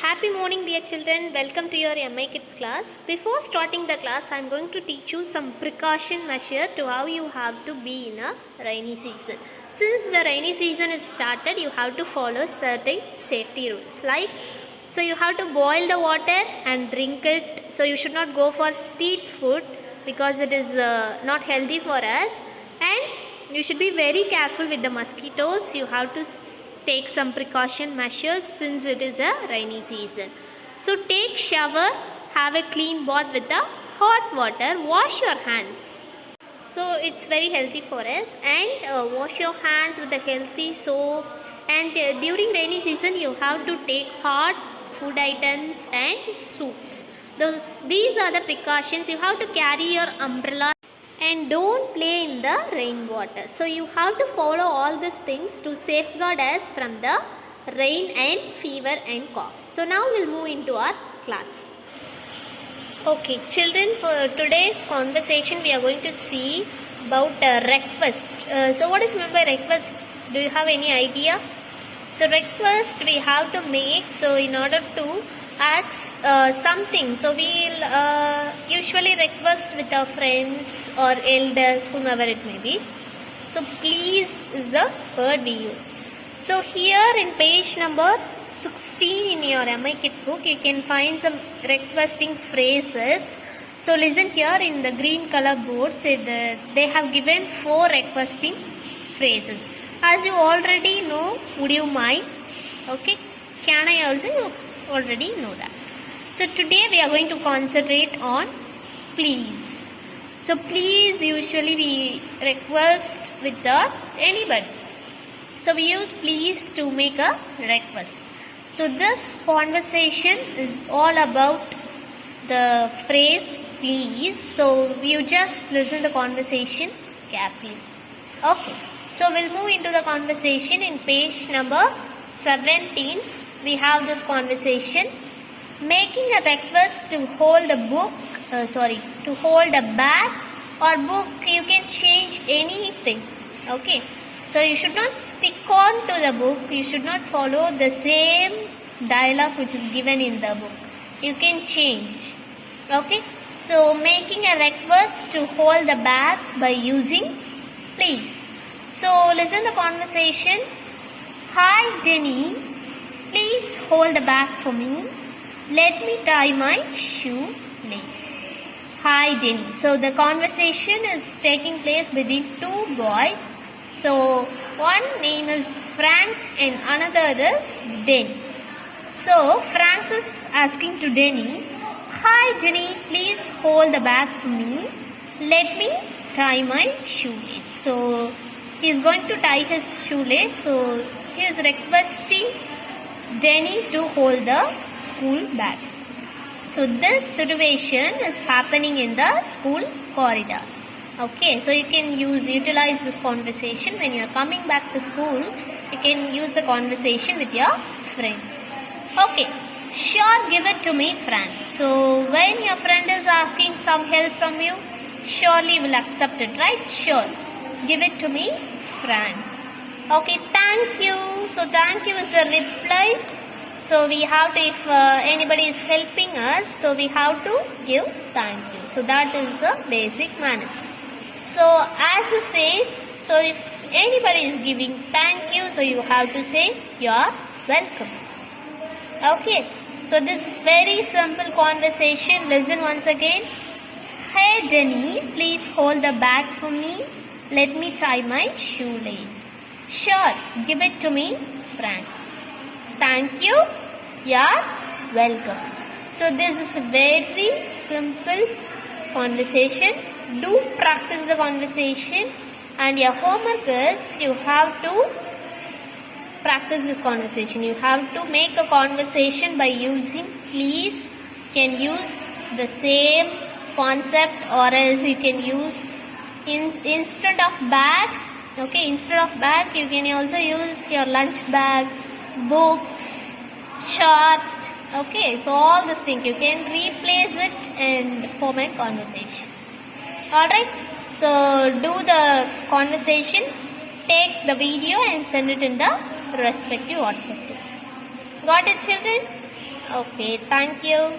Happy morning, dear children. Welcome to your MI Kids class. Before starting the class, I am going to teach you some precaution measure to how you have to be in a rainy season. Since the rainy season is started, you have to follow certain safety rules. Like, so you have to boil the water and drink it. So you should not go for street food because it is not healthy for us. And you should be very careful with the mosquitoes. You have to take some precaution measures since it is a rainy season. So take shower, have a clean bath with the hot water, wash your hands. So it's very healthy for us, and wash your hands with a healthy soap. And during rainy season you have to take hot food items and soups. These are the precautions. You have to carry your umbrella and don't play in the rainwater. So you have to follow all these things to safeguard us from the rain and fever and cough. So now we'll move into our class. Okay, children, for today's conversation we are going to see about request. So what is meant by request? Do you have any idea? So request we have to make, so in order to ask something, so we'll usually request with our friends or elders, whomever it may be. So please is the word we use. So here in page number 16 in your MI Kids book, you can find some requesting phrases. So listen here in the green color board, they have given 4 requesting phrases. As you already know, would you mind? Okay, can I also? You already know that. So today we are going to concentrate on please. So please usually we request with anybody. So we use please to make a request. So this conversation is all about the phrase please. So you just listen the conversation carefully. Okay. So we'll move into the conversation in page number 17. We have this conversation. Making a request to hold a book, to hold a bag or book, you can change anything. Okay. So you should not stick on to the book. You should not follow the same dialogue which is given in the book. You can change. Okay. So making a request to hold the bag by using please. So listen the conversation. Hi Denny, please hold the bag for me. Let me tie my shoelace. Hi Denny. So the conversation is taking place between 2 boys. So one name is Frank and another is Denny. So Frank is asking to Denny, hi Denny, please hold the bag for me. Let me tie my shoelace. So he is going to tie his shoelace. So he is requesting Denny to hold the school bag. So this situation is happening in the school corridor. Okay, so you can utilize this conversation when you are coming back to school. You can use the conversation with your friend. Okay, sure, give it to me, Frank. So when your friend is asking some help from you, surely you will accept it, right? Sure, give it to me, Frank. Okay, thank you. So thank you is a reply. So we have to, if anybody is helping us, so we have to give thank you. So that is the basic manners. So as you say, so if anybody is giving thank you, so you have to say you are welcome. Okay, so this very simple conversation. Listen once again. Hey Denny, please hold the bag for me. Let me tie my shoelace. Sure, give it to me, Frank. Thank you. Yeah, welcome. So this is a very simple conversation. Do practice the conversation, and your homework is you have to practice this conversation. You have to make a conversation by using please. You can use the same concept, or else you can use instead of bag. Okay, instead of bag you can also use your lunch bag, books, chart. Okay, so all these things you can replace it and form a conversation. Alright, so do the conversation, take the video and send it in the respective WhatsApp group. Got it, children? Okay, thank you.